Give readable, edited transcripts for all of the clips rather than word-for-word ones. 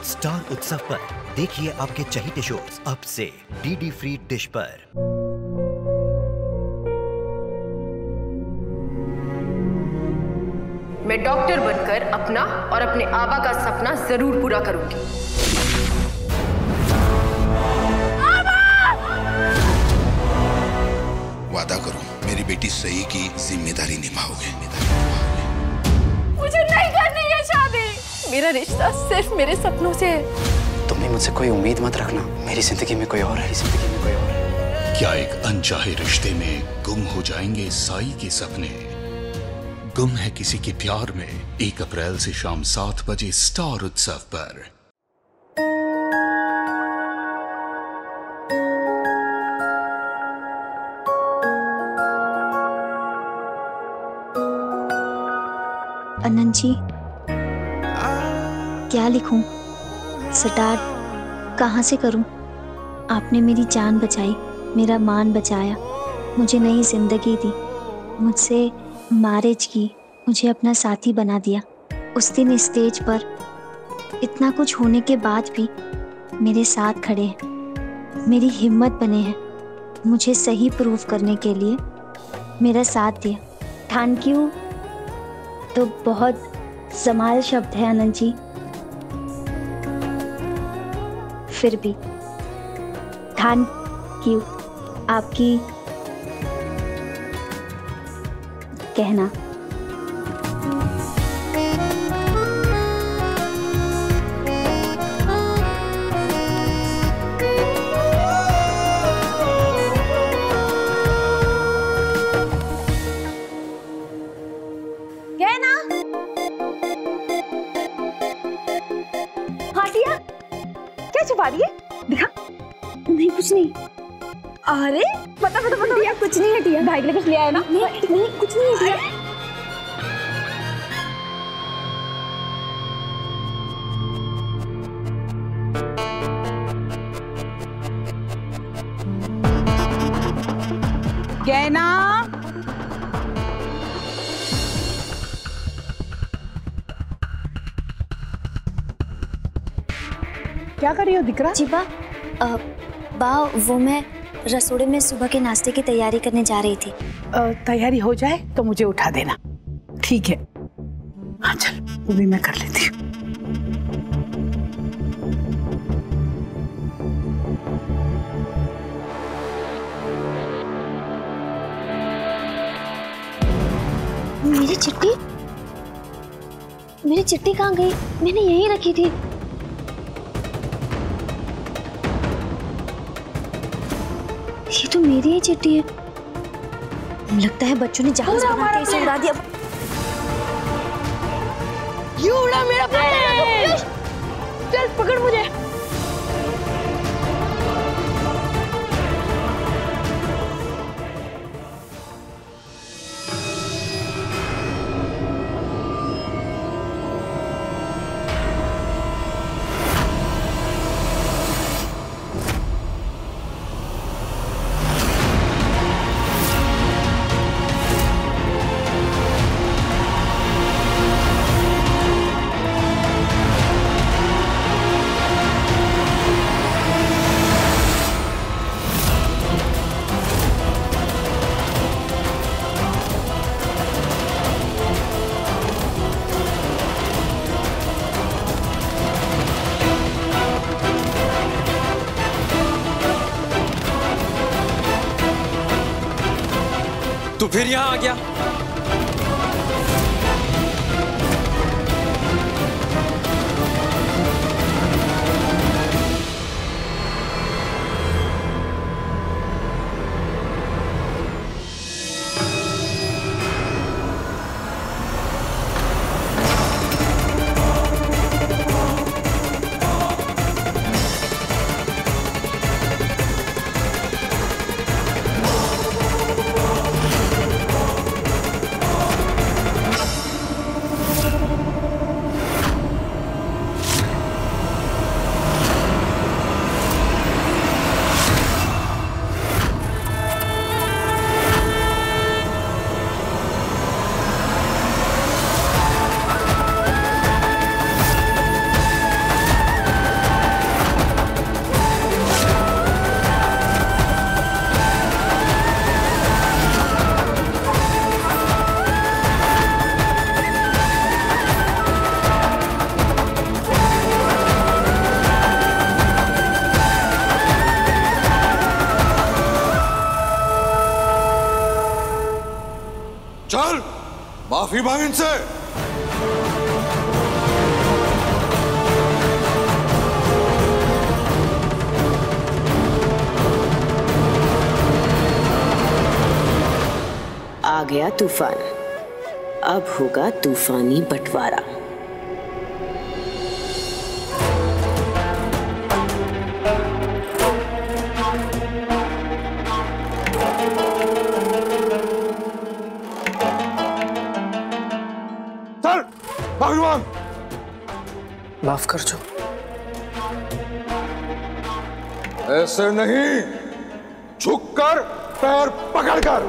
Star उत्सव पर देखिए आपके चहेते शोज अब से डीडी फ्री डिश पर। मैं डॉक्टर बनकर अपना और अपने आबा का सपना जरूर पूरा करूंगी। वादा करो मेरी बेटी सही की जिम्मेदारी निभाओगे। मुझे नहीं करनी है शादी। मेरा रिश्ता सिर्फ मेरे सपनों से है। तुम्हें मुझसे कोई उम्मीद मत रखना। मेरी जिंदगी में कोई और है, जिंदगी में कोई और है। क्या एक अनचाहे रिश्ते में गुम हो जाएंगे साई के सपने? गुम है किसी के प्यार में 1 अप्रैल से शाम 7 बजे स्टार उत्सव पर। अनंत जी, क्या लिखूं? स्टार्ट कहाँ से करूं? आपने मेरी जान बचाई, मेरा मान बचाया, मुझे नई जिंदगी दी, मुझसे मैरिज की, मुझे अपना साथी बना दिया। उस दिन स्टेज पर इतना कुछ होने के बाद भी मेरे साथ खड़े हैं, मेरी हिम्मत बने हैं, मुझे सही प्रूव करने के लिए मेरा साथ दिया। थैंक यू तो बहुत जमाल शब्द है अनंत जी, फिर भी थैंक यू। आपकी कहना। छुपा रही है? दिखा। नहीं कुछ नहीं। अरे पता दिया कुछ नहीं है। टिया भाई के लिए कुछ ले आया ना? नहीं कुछ नहीं है टिया। गैना, क्या कर रही हो दिकरा? जी बा, वो मैं रसोड़े में सुबह के नाश्ते की तैयारी करने जा रही थी। तैयारी हो जाए तो मुझे उठा देना, ठीक है? हाँ चल, वो भी मैं कर लेती हूँ। मेरी चिट्ठी कहाँ गई? मैंने यहीं रखी थी। ये तो मेरी ही चिट्ठी है। लगता है बच्चों ने जहाज बना के इसे उड़ा दिया। ये उड़ा मेरा प्लेन। चल पकड़ मुझे। तू फिर यहाँ आ गया? माफी मांग इनसे। आ गया तूफान, अब होगा तूफानी बंटवारा। चल माफी मांग। माफ कर जो। ऐसे नहीं, झुककर पैर पकड़कर।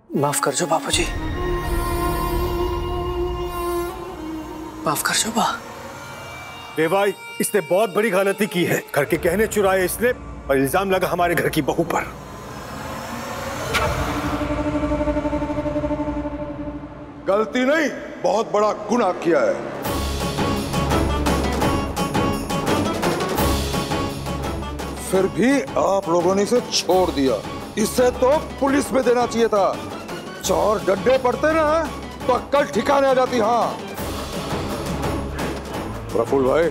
माफ कर जो बापूजी, माफ कर जो बा। बेवाई, इसने बहुत बड़ी गलती की है। घर के गहने चुराए इसने और इल्जाम लगा हमारे घर की बहू पर। गलती नहीं, बहुत बड़ा गुनाह किया है। फिर भी आप लोगों ने इसे छोड़ दिया। इसे तो पुलिस में देना चाहिए था। चोर डंडे पड़ते ना तो अक्कल ठिकाने आ जाती। हाँ प्रफुल्ल भाई,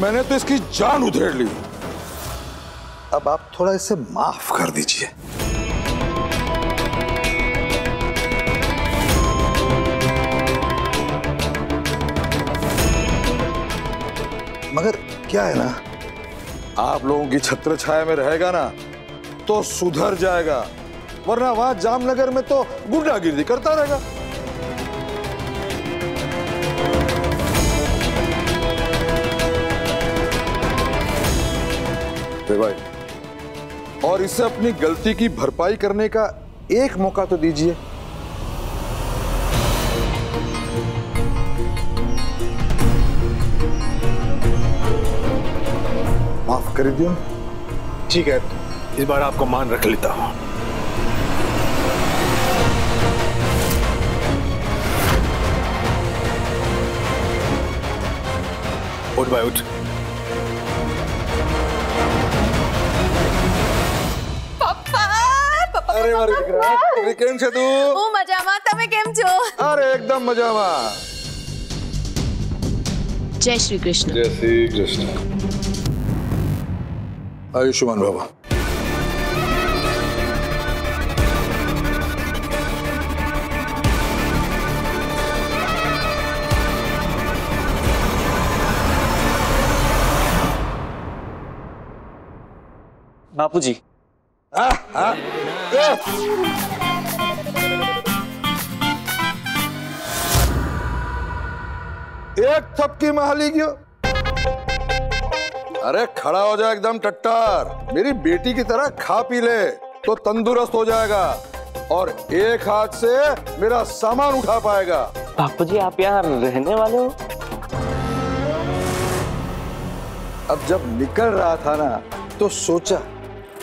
मैंने तो इसकी जान उधेड़ ली। अब आप थोड़ा इसे माफ कर दीजिए। मगर क्या है ना, आप लोगों की छत्र छाया में रहेगा ना तो सुधर जाएगा, वरना वहां जामनगर में तो गुंडागिर्दी करता रहेगा। भाई, और इसे अपनी गलती की भरपाई करने का एक मौका तो दीजिए। माफ कर दियो। ठीक है, इस बार आपको मान रख लेता हूं। उठ भाई उठ। अरे मारी દીકરા, કેમ છે તું? હું મજામાં, તમે કેમ છો? અરે એકદમ મજામાં। जय श्री कृष्ण। जय श्री कृष्ण। आयुष्मान बाबा। बापूजी। एक थपकी महाली क्यों? अरे खड़ा हो जाए एकदम टट्टार। मेरी बेटी की तरह खा पी ले तो तंदुरुस्त हो जाएगा और एक हाथ से मेरा सामान उठा पाएगा। बापूजी आप यहाँ रहने वाले हो? अब जब निकल रहा था ना तो सोचा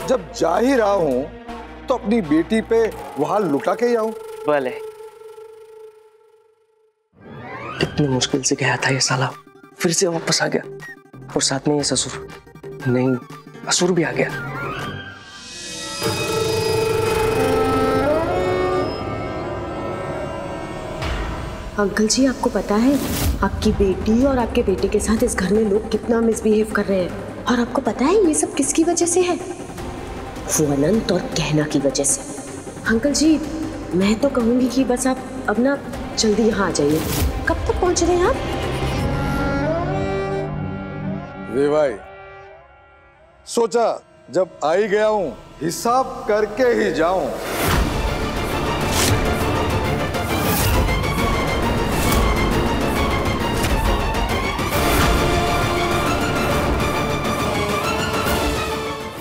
जब जा ही रहा हूं तो अपनी बेटी पे वहां लुटा के ही आऊं। भले। कितनी मुश्किल से गया था ये साला, फिर से वापस आ गया और साथ में ये ससुर, नहीं असुर भी आ गया। अंकल जी आपको पता है आपकी बेटी और आपके बेटे के साथ इस घर में लोग कितना मिसबिहेव कर रहे हैं, और आपको पता है ये सब किसकी वजह से है? वो अनंत और कहना की वजह से। अंकल जी मैं तो कहूंगी कि बस आप अब ना जल्दी यहाँ आ जाइए। कब तक पहुंच रहे हैं आप? वे भाई, सोचा जब आ ही गया हूं हिसाब करके ही जाऊं।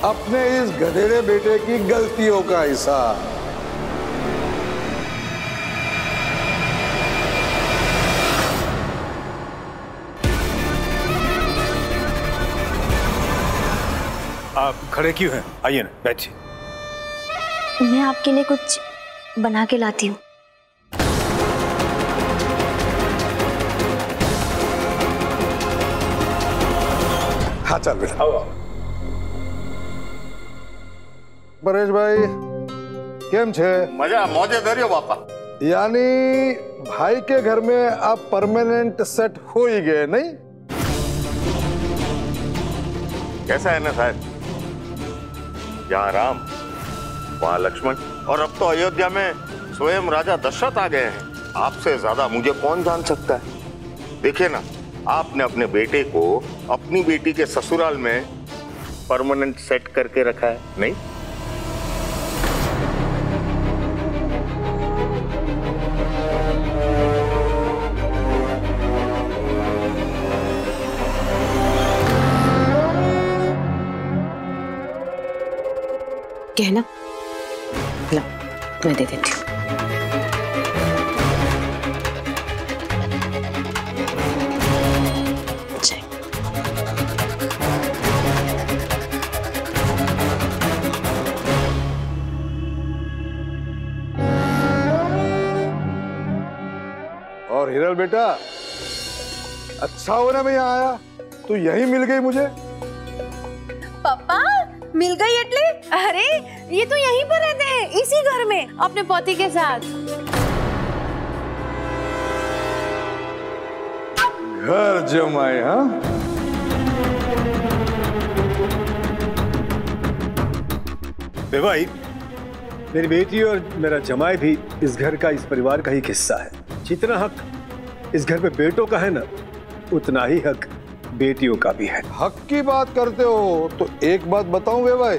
अपने इस गधेड़े बेटे की गलतियों का हिसाब। आप खड़े क्यों हैं? आइए ना बैठिए। मैं आपके लिए कुछ बना के लाती हूँ। हाँ चल बेटा। परेश भाई केम छे? मजा मौजे दरियो बापा। यानी भाई के घर में आप परमानेंट सेट हो ही गए नहीं? कैसा है ना साहब, यहाँ राम वहाँ लक्ष्मण और अब तो अयोध्या में स्वयं राजा दशरथ आ गए हैं। आपसे ज्यादा मुझे कौन जान सकता है। देखिए ना, आपने अपने बेटे को अपनी बेटी के ससुराल में परमानेंट सेट करके रखा है, नहीं? कहना ला, मैं दे देती हूँ। और हिरल बेटा, अच्छा हो ना मैं यहाँ आया, तू यहीं मिल गई मुझे। पापा मिल गई एटले? अरे ये तो यहीं पर रहते हैं, इसी घर में अपने पति के साथ। घर जमाए? हाँ, भाई मेरी बेटी और मेरा जमाई भी इस घर का, इस परिवार का ही हिस्सा है। जितना हक इस घर पे बेटों का है ना, उतना ही हक बेटियों का भी है। हक की बात करते हो तो एक बात बताऊं वे भाई,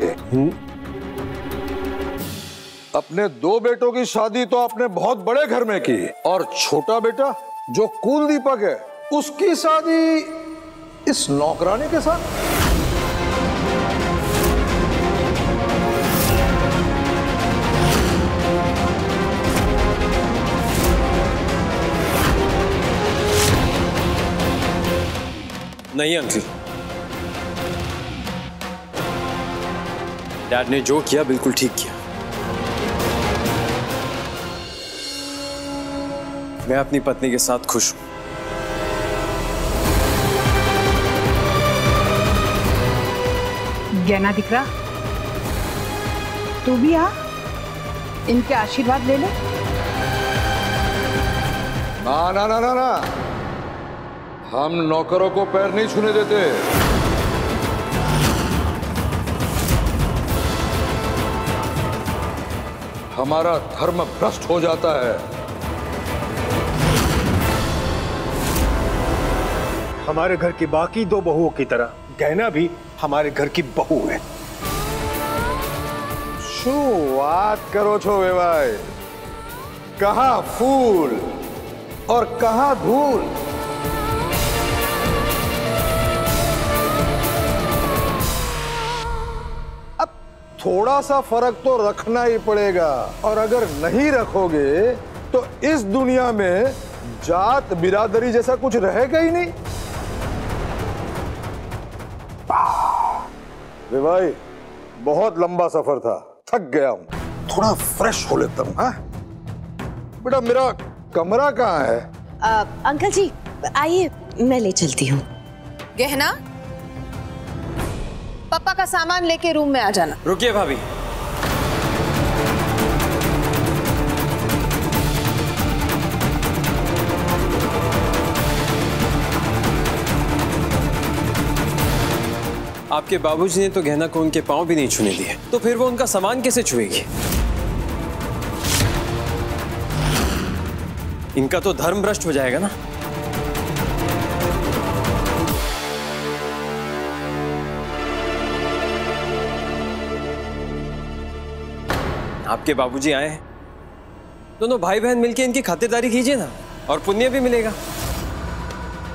अपने 2 बेटों की शादी तो आपने बहुत बड़े घर में की, और छोटा बेटा जो कुल दीपक है उसकी शादी इस नौकरानी के साथ। नहीं अंकल, डैड ने जो किया बिल्कुल ठीक किया। मैं अपनी पत्नी के साथ खुश हूं। गहना दिख रहा, तू भी आ, इनके आशीर्वाद ले ले। ना ना ना ना ना, हम नौकरों को पैर नहीं छूने देते। हमारा धर्म भ्रष्ट हो जाता है। हमारे घर की बाकी 2 बहुओं की तरह गहना भी हमारे घर की बहू है। शू बात करो छो वे भाई, कहाँ फूल और कहाँ धूल। थोड़ा सा फर्क तो रखना ही पड़ेगा, और अगर नहीं रखोगे तो इस दुनिया में जात बिरादरी जैसा कुछ रहेगा ही नहीं। वे भाई, बहुत लंबा सफर था, थक गया हूं, थोड़ा फ्रेश हो लेता हूं। हाँ बेटा, मेरा कमरा कहाँ है? अंकल जी आइए, मैं ले चलती हूँ। गहना, पापा का सामान लेके रूम में आ जाना। रुकिए भाभी, आपके बाबूजी ने तो गहना को उनके पांव भी नहीं छूने दिए, तो फिर वो उनका सामान कैसे छुएगी? इनका तो धर्म भ्रष्ट हो जाएगा ना। आपके बाबूजी आए हैं, दोनों भाई बहन मिलके इनकी खातिरदारी कीजिए ना, और पुण्य भी मिलेगा।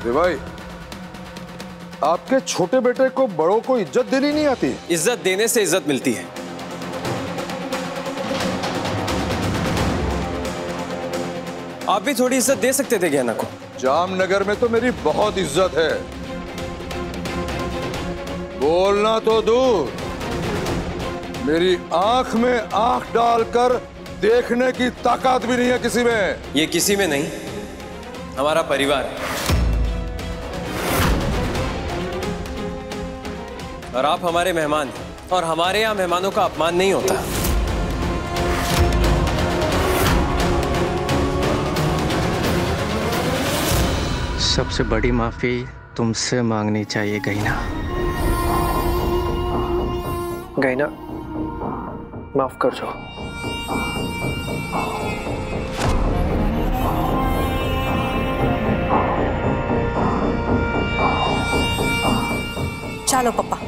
भाई, आपके छोटे बेटे को बड़ों को इज्जत देनी नहीं आती? इज्जत देने से इज्जत मिलती है। आप भी थोड़ी इज्जत दे सकते थे गहना को। जामनगर में तो मेरी बहुत इज्जत है, बोलना तो दूर, मेरी आंख में आंख डालकर देखने की ताकत भी नहीं है किसी में। ये किसी में नहीं, हमारा परिवार है, और आप हमारे मेहमान हैं, और हमारे यहाँ मेहमानों का अपमान नहीं होता। सबसे बड़ी माफी तुमसे मांगनी चाहिए गैना। गैना, माफ कर दो। चलो पापा।